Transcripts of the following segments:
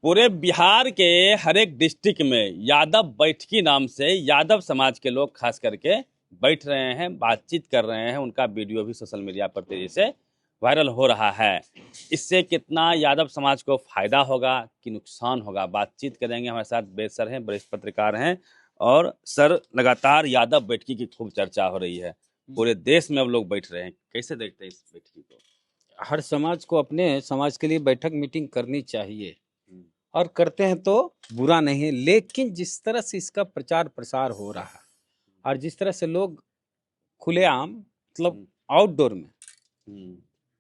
पूरे बिहार के हर एक डिस्ट्रिक्ट में यादव बैठकी नाम से यादव समाज के लोग खास करके बैठ रहे हैं, बातचीत कर रहे हैं। उनका वीडियो भी सोशल मीडिया पर तेजी से वायरल हो रहा है। इससे कितना यादव समाज को फायदा होगा कि नुकसान होगा, बातचीत करेंगे। हमारे साथ बेद सर हैं, वरिष्ठ पत्रकार हैं। और सर, लगातार यादव बैठकी की खूब चर्चा हो रही है, पूरे देश में अब लोग बैठ रहे हैं। कैसे देखते हैं इस बैठकी को? हर समाज को अपने समाज के लिए बैठक मीटिंग करनी चाहिए और करते हैं तो बुरा नहीं है, लेकिन जिस तरह से इसका प्रचार प्रसार हो रहा है और जिस तरह से लोग खुलेआम मतलब आउटडोर में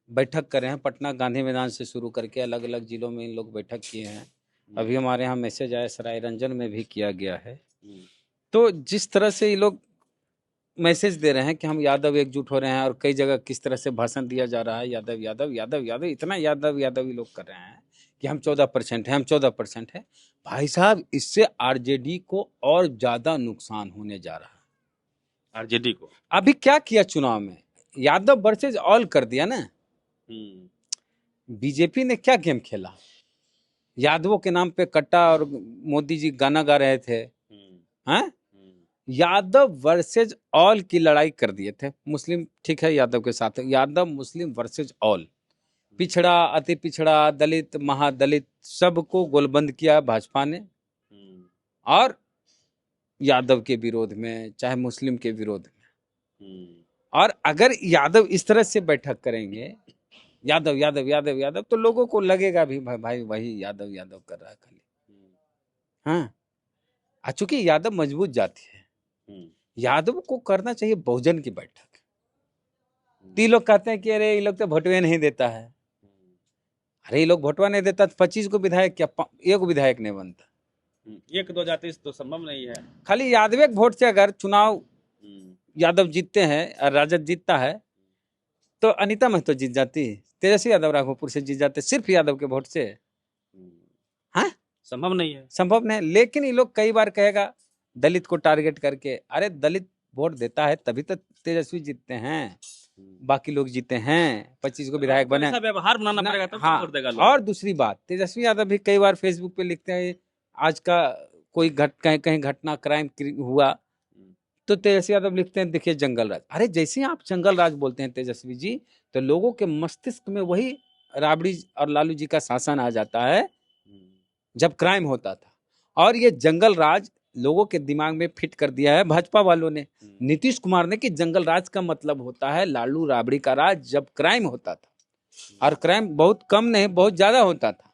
बैठक कर रहे हैं, पटना गांधी मैदान से शुरू करके अलग अलग जिलों में इन लोग बैठक किए हैं। अभी हमारे यहाँ मैसेज आया, सराय रंजन में भी किया गया है। तो जिस तरह से ये लोग मैसेज दे रहे हैं कि हम यादव एकजुट हो रहे हैं, और कई जगह किस तरह से भाषण दिया जा रहा है, यादव यादव यादव यादव, इतना यादव यादव ये लोग कर रहे हैं कि हम 14% है, हम 14% है। भाई साहब, इससे आरजेडी को और ज्यादा नुकसान होने जा रहा है। आरजेडी को अभी क्या किया चुनाव में, यादव वर्सेज ऑल कर दिया ना। बीजेपी ने क्या गेम खेला, यादवों के नाम पे कट्टा और मोदी जी गाना गा रहे थे। हैं? यादव वर्सेज ऑल की लड़ाई कर दिए थे। मुस्लिम ठीक है, यादव के साथ है, यादव मुस्लिम वर्सेज ऑल, पिछड़ा अति पिछड़ा, दलित महादलित, सबको गोलबंद किया भाजपा ने। और यादव के विरोध में, चाहे मुस्लिम के विरोध में। और अगर यादव इस तरह से बैठक करेंगे, यादव यादव यादव यादव, तो लोगों को लगेगा भी भाई वही यादव यादव कर रहा है खाली। हाँ, चूंकि यादव मजबूत जाति है, यादव को करना चाहिए बहुजन की बैठक। तो लोग कहते हैं कि अरे ये लोग तो भोटवे नहीं देता है। अरे ये लोग भोटवा नहीं देता तो 25 को विधायक क्या, एक विधायक नहीं बनता। एक दो जाति तो संभव नहीं है। खाली यादव के वोट से अगर चुनाव यादव जीतते हैं और राजद जीतता है तो अनीता महतो जीत जाती, तेजस्वी यादव राघोपुर से जीत जाते, सिर्फ यादव के वोट से। हाँ, संभव नहीं है, संभव नहीं। लेकिन ये लोग कई बार कहेगा दलित को टारगेट करके, अरे दलित वोट देता है तभी तो तेजस्वी जीतते हैं, बाकी लोग जीते हैं, 25 को विधायक बने। व्यवहार बनाना पड़ेगा तब हाँ, वोट देगा लोग। और दूसरी बात, तेजस्वी यादव भी कई बार फेसबुक पे लिखते हैं आज का कोई कहीं घटना क्राइम हुआ तो तेजस्वी यादव लिखते हैं देखिए जंगल राज। अरे जैसे आप जंगल राज बोलते हैं तेजस्वी जी, तो लोगों के मस्तिष्क में वही राबड़ी और लालू जी का शासन आ जाता है जब क्राइम होता था। और ये जंगल राज लोगों के दिमाग में फिट कर दिया है भाजपा वालों ने, नीतीश कुमार ने, कि जंगल राज का मतलब होता है लालू राबड़ी का राज जब क्राइम होता था। और क्राइम बहुत कम नहीं, बहुत ज्यादा होता था।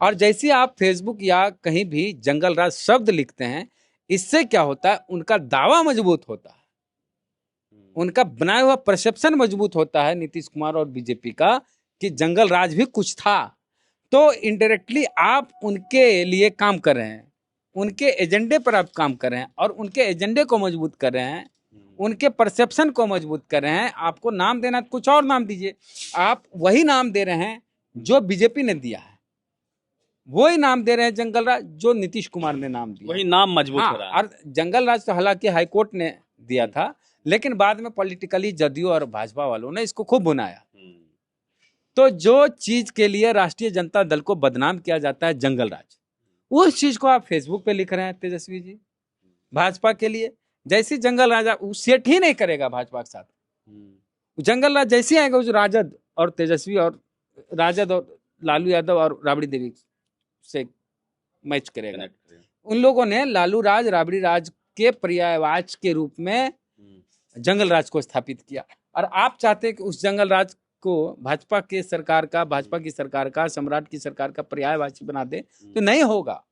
और जैसे आप फेसबुक या कहीं भी जंगल राज शब्द लिखते हैं, इससे क्या होता है, उनका दावा मजबूत होता है, उनका बनाया हुआ परसेप्शन मजबूत होता है नीतीश कुमार और बीजेपी का कि जंगल राज भी कुछ था। तो इनडायरेक्टली आप उनके लिए काम कर रहे हैं, उनके एजेंडे पर आप काम कर रहे हैं और उनके एजेंडे को मजबूत कर रहे हैं, उनके परसेप्शन को मजबूत कर रहे हैं। आपको नाम देना तो कुछ और नाम दीजिए, आप वही नाम दे रहे हैं जो बीजेपी ने दिया है, वही नाम दे रहे हैं जंगल राज जो नीतीश कुमार ने नाम दिया, वही नाम मजबूत हो रहा है। और जंगल राज तो हालांकि हाईकोर्ट ने दिया था, लेकिन बाद में पॉलिटिकली जदयू और भाजपा वालों ने इसको खूब भुनाया। तो जो चीज के लिए राष्ट्रीय जनता दल को बदनाम किया जाता है जंगल राज, उस चीज को आप फेसबुक पे लिख रहे हैं तेजस्वी जी भाजपा के लिए। जैसे जंगल राजा सेट ही नहीं करेगा भाजपा के साथ, जंगल राज जैसे आएगा उस राजद और तेजस्वी और राजद और लालू यादव और राबड़ी देवी से मैच करेगा। उन लोगों ने लालू राज राबड़ी राज के पर्यायवाची के रूप में जंगल राज को स्थापित किया, और आप चाहते हैं कि उस जंगल राज को भाजपा की सरकार का, सम्राट की सरकार का पर्यायवाची बना दे, तो नहीं होगा,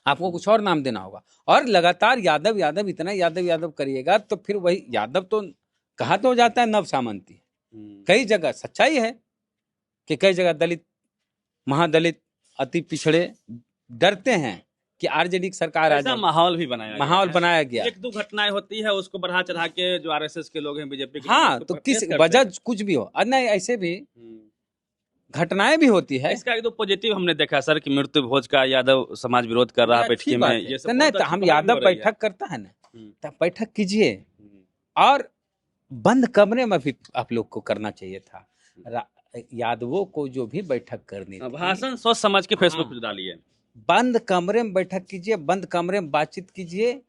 आपको कुछ और नाम देना होगा। और लगातार यादव यादव, इतना यादव यादव करिएगा तो फिर वही यादव तो कहा तो हो जाता है नव सामंती। कई जगह सच्चाई है कि कई जगह दलित, महादलित, अति पिछड़े डरते हैं कि आरजेडी की सरकार आ जाए। माहौल भी बनाया गया। एक दो घटनाएं होती है उसको बढ़ा चढ़ा के जो आरएसएस के लोग हैं, बीजेपी के, हाँ, तो किस वजह कुछ भी हो, नहीं ऐसे भी घटनाएं भी होती है। इसका एक दो पॉजिटिव हमने देखा सर कि मृत्यु भोज का यादव समाज विरोध कर रहा है बैठक में, ये सब नहीं, तो हम यादव बैठक करता है ना, तो बैठक कीजिए, और बंद कमरे में भी आप लोग को करना चाहिए था। यादवों को जो भी बैठक करनी थी, भाषण सोच समझ के फेसबुक हाँ। पे डालिए। बंद कमरे में बैठक कीजिए, बंद कमरे में बातचीत कीजिए,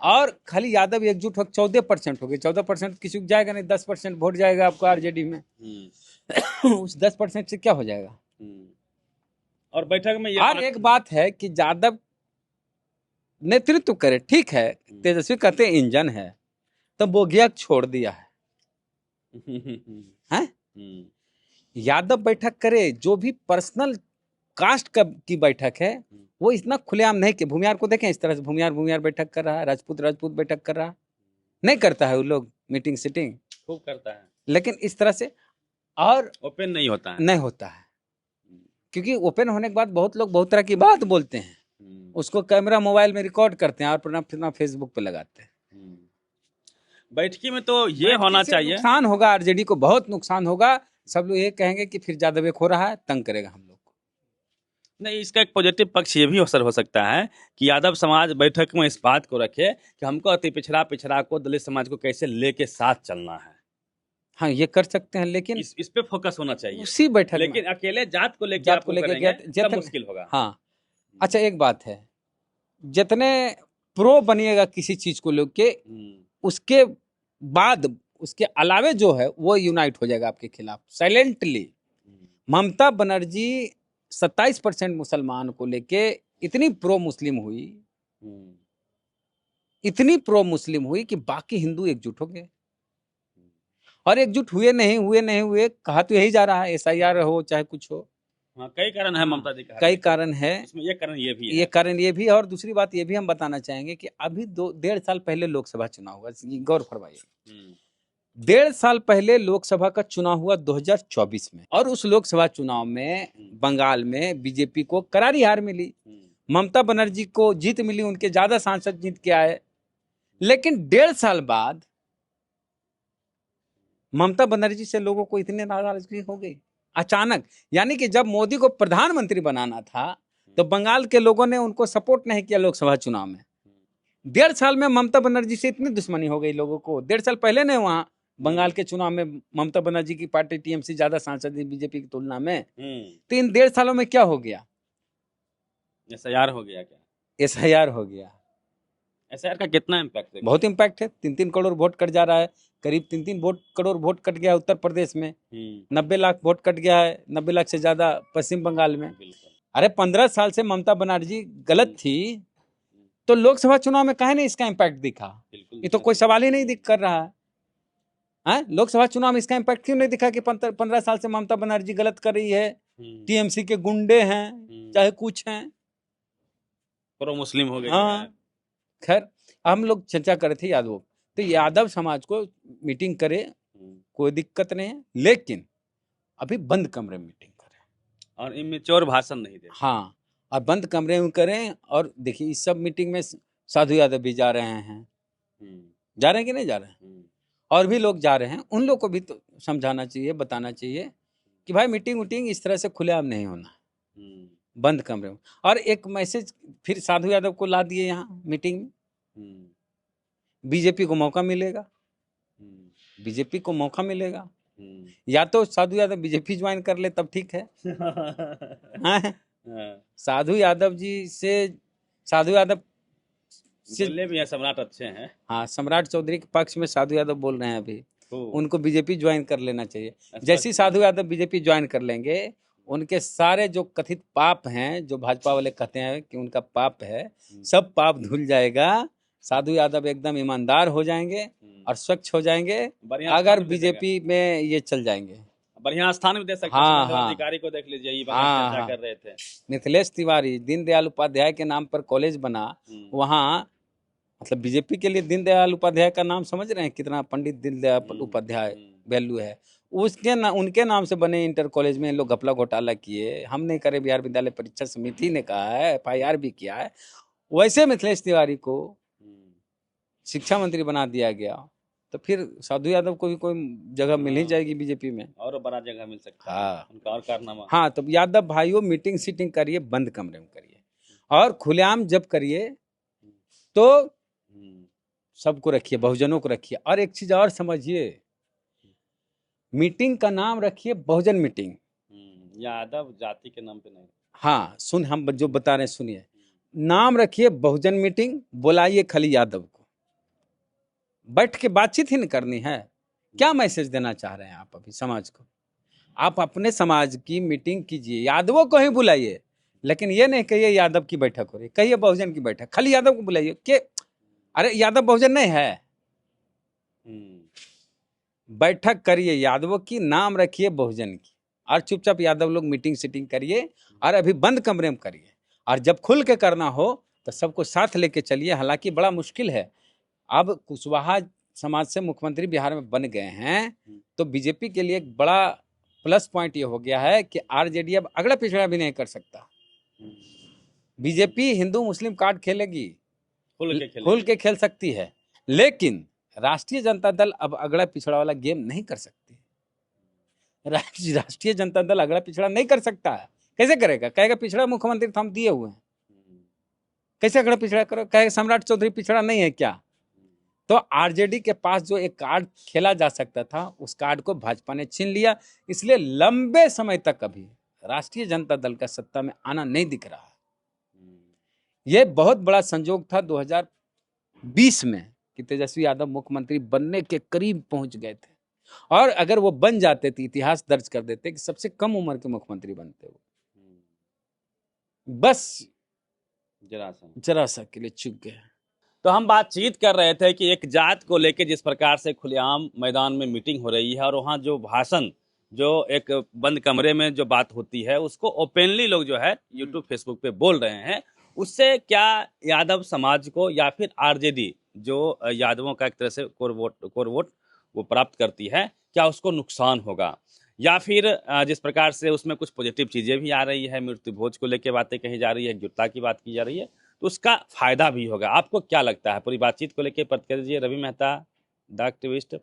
और खाली यादव एकजुट हो। 14% हो गए, 14% किसी को जाएगा नहीं, 10% वोट जाएगा आपको आरजेडी में। उस 10% से क्या हो जाएगा। और बैठक में ये और एक बात है कि यादव नेतृत्व करे, ठीक है, तेजस्वी कहते हैं इंजन है, तो बोगिया छोड़ दिया है, हैं? यादव बैठक करे, जो भी पर्सनल कास्ट की बैठक है वो इतना खुलेआम नहीं कि भूमियार को देखें इस तरह से, भूमियार बैठक कर रहा है, राजपूत बैठक कर रहा है, नहीं करता है वो लोग मीटिंग सीटिंग खूब करता है, लेकिन इस तरह से और ओपन नहीं होता है। नहीं होता है, क्योंकि ओपन होने के बाद बहुत लोग बहुत तरह की बात बोलते हैं, उसको कैमरा मोबाइल में रिकॉर्ड करते हैं और अपना फेसबुक पे लगाते हैं। बैठकी में तो ये होना चाहिए, नुकसान होगा, आरजेडी को बहुत नुकसान होगा। सब लोग ये कहेंगे कि फिर यादव एक हो रहा है, तंग करेगा हम लोग को। नहीं, इसका एक पॉजिटिव पक्ष ये भी असर हो सकता है कि यादव समाज बैठक में इस बात को रखे कि हमको अति पिछड़ा को, दलित समाज को कैसे लेके साथ चलना है। हाँ, ये कर सकते हैं, लेकिन इस पे फोकस होना चाहिए उसी बैठक में। लेकिन अकेले जात को लेके गया मुश्किल होगा। हाँ, अच्छा एक बात है, जितने प्रो बनिएगा किसी चीज को लेके, उसके बाद उसके अलावे जो है वो यूनाइट हो जाएगा आपके खिलाफ साइलेंटली। ममता बनर्जी 27% मुसलमान को लेके इतनी प्रो मुस्लिम हुई, इतनी प्रो मुस्लिम हुई कि बाकी हिंदू एकजुट हो गए, और एकजुट हुए नहीं हुए, कहा तो यही जा रहा है, SIR हो चाहे कुछ हो। हाँ, कई कारण है ममता जी का, कई कारण है, इसमें ये कारण ये भी है, ये कारण ये भी है। और दूसरी बात ये भी हम बताना चाहेंगे कि अभी 1.5 साल पहले लोकसभा चुनाव हुआ, गौर फरमाइए, 1.5 साल पहले लोकसभा का चुनाव हुआ 2024 में, और उस लोकसभा चुनाव में बंगाल में बीजेपी को करारी हार मिली, ममता बनर्जी को जीत मिली, उनके ज्यादा सांसद जीत के आए। लेकिन 1.5 साल बाद ममता बनर्जी से लोगों को इतनी नाराजगी हो गई अचानक, यानी कि जब मोदी को प्रधानमंत्री बनाना था तो बंगाल के लोगों ने उनको सपोर्ट नहीं किया लोकसभा चुनाव में। 1.5 साल में ममता बनर्जी से इतनी दुश्मनी हो गई लोगों को। 1.5 साल पहले ने वहां बंगाल के चुनाव में ममता बनर्जी की पार्टी TMC ज्यादा सांसद थी बीजेपी की तुलना में, तो इन 1.5 सालों में क्या हो गया, SIR हो गया, क्या SIR हो गया। SIR का कितना इम्पैक्ट है? बहुत इम्पैक्ट है, 3-3 करोड़ वोट कट जा रहा है, करीब 3-3 करोड़ वोट कट गया उत्तर प्रदेश में, 90 लाख वोट कट गया है, 90 लाख से ज्यादा पश्चिम बंगाल में। अरे 15 साल से ममता बनर्जी गलत थी, तो लोकसभा चुनाव में काहे नहीं इसका इम्पैक्ट दिखा? ये तो कोई सवाल ही नहीं दिख कर रहा है। लोकसभा चुनाव में इसका इम्पैक्ट क्यों नहीं दिखा कि 15 साल से ममता बनर्जी गलत कर रही है, TMC के गुंडे हैं चाहे कुछ हैं, प्रो मुस्लिम हो गए। हाँ, खैर हम लोग चर्चा कर रहे थे यादव, तो यादव समाज को मीटिंग करे, कोई दिक्कत नहीं है, लेकिन अभी बंद कमरे में मीटिंग करें और इमेच्योर भाषण नहीं दे। हाँ, और बंद कमरे में करें। और देखिए इस सब मीटिंग में साधु यादव भी जा रहे हैं, जा रहे हैं कि नहीं जा रहे हैं, और भी लोग जा रहे हैं, उन लोग को भी तो समझाना चाहिए, बताना चाहिए कि भाई मीटिंग उटिंग इस तरह से खुलेआम नहीं होना, बंद कमरे में। और एक मैसेज फिर साधु यादव को ला दिए यहाँ मीटिंग में, बीजेपी को मौका मिलेगा, बीजेपी को मौका मिलेगा, या तो साधु यादव बीजेपी ज्वाइन कर ले तब ठीक है। हाँ? साधु यादव जी से, साधु यादव बोले भी हैं, सम्राट अच्छे हैं। हाँ, सम्राट चौधरी के पक्ष में साधु यादव बोल रहे हैं अभी, उनको बीजेपी ज्वाइन कर लेना चाहिए। जैसे ही साधु यादव बीजेपी ज्वाइन कर लेंगे, उनके सारे जो कथित पाप हैं, जो भाजपा वाले कहते हैं कि उनका पाप है, सब पाप धुल जाएगा। साधु यादव एकदम ईमानदार हो जाएंगे और स्वच्छ हो जाएंगे अगर बीजेपी में ये चल जाएंगे। बढ़िया स्थान भी दे सकते हैं। हाँ, अधिकारी को देख लीजिए, चर्चा कर रहे थे मिथिलेश तिवारी, दीनदयाल उपाध्याय के नाम पर कॉलेज बना, वहाँ मतलब बीजेपी के लिए दीनदयाल उपाध्याय का नाम समझ रहे हैं कितना, पंडित दीनदयाल उपाध्याय वैल्यू है उनके नाम से बने इंटर कॉलेज में लोग घपला घोटाला किए। हम नहीं करे, बिहार विद्यालय परीक्षा समिति ने कहा है, FIR भी किया है। वैसे मिथिलेश तिवारी को शिक्षा मंत्री बना दिया गया, तो फिर साधु यादव को भी कोई जगह मिल ही जाएगी बीजेपी में, और बड़ा जगह मिल सकता है। हाँ, उनका और कारनामा। हाँ, तो यादव भाइयों मीटिंग सीटिंग करिए, बंद कमरे में करिए, और खुलेआम जब करिए तो सबको रखिए, बहुजनों को रखिए। और एक चीज और समझिए, मीटिंग का नाम रखिए बहुजन मीटिंग। यादव जाति के नाम पे नहीं। हाँ सुन, हम जो बता रहे हैं सुनिए, नाम रखिए बहुजन मीटिंग, बुलाइए खाली यादव को, बैठ के बातचीत ही नहीं करनी है। क्या मैसेज देना चाह रहे हैं आप अभी समाज को? आप अपने समाज की मीटिंग कीजिए, यादवों को ही बुलाइए, लेकिन ये नहीं कहिए यादव की बैठक हो रही, कहिए बहुजन की बैठक, खाली यादव को बुलाइए। के अरे यादव बहुजन नहीं है, बैठक करिए यादवों की, नाम रखिए बहुजन की, और चुपचाप यादव लोग मीटिंग सीटिंग करिए, और अभी बंद कमरे में करिए, और जब खुल के करना हो तो सबको साथ लेके चलिए। हालांकि बड़ा मुश्किल है, अब कुशवाहा समाज से मुख्यमंत्री बिहार में बन गए हैं, तो बीजेपी के लिए एक बड़ा प्लस पॉइंट ये हो गया है कि आरजेडी अब अगड़ा पिछड़ा भी नहीं कर सकता। बीजेपी हिंदू मुस्लिम कार्ड खेलेगी, खुल के खेल सकती है, लेकिन राष्ट्रीय जनता दल अब अगड़ा पिछड़ा वाला गेम नहीं कर सकती। राष्ट्रीय जनता दल अगड़ा पिछड़ा नहीं कर सकता है। कैसे करेगा? कहेगा पिछड़ा मुख्यमंत्री तो हम दिए हुए हैं, कैसे अगड़ा पिछड़ा करो? कहेगा सम्राट चौधरी पिछड़ा नहीं है क्या? तो आरजेडी के पास जो एक कार्ड खेला जा सकता था, उस कार्ड को भाजपा ने छीन लिया, इसलिए लंबे समय तक अभी राष्ट्रीय जनता दल का सत्ता में आना नहीं दिख रहा है। यह बहुत बड़ा संजोग था 2020 में कि तेजस्वी यादव मुख्यमंत्री बनने के करीब पहुंच गए थे, और अगर वो बन जाते तो इतिहास दर्ज कर देते कि सबसे कम उम्र के मुख्यमंत्री बनते वो, बस जरा सा के लिए चूक गए। तो हम बातचीत कर रहे थे कि एक जात को लेकर जिस प्रकार से खुलेआम मैदान में मीटिंग हो रही है, और वहाँ जो भाषण, जो एक बंद कमरे में जो बात होती है, उसको ओपनली लोग जो है यूट्यूब फेसबुक पे बोल रहे हैं, उससे क्या यादव समाज को या फिर आरजेडी जो यादवों का एक तरह से कोर वोट वो प्राप्त करती है, क्या उसको नुकसान होगा, या फिर जिस प्रकार से उसमें कुछ पॉजिटिव चीज़ें भी आ रही है, मृत्यु भोज को लेकर बातें कही जा रही है, एकजुटता की बात की जा रही है, तो उसका फायदा भी होगा। आपको क्या लगता है? पूरी बातचीत को लेकर प्रतिक्रिया दीजिए। Ravi Mehta, the activist.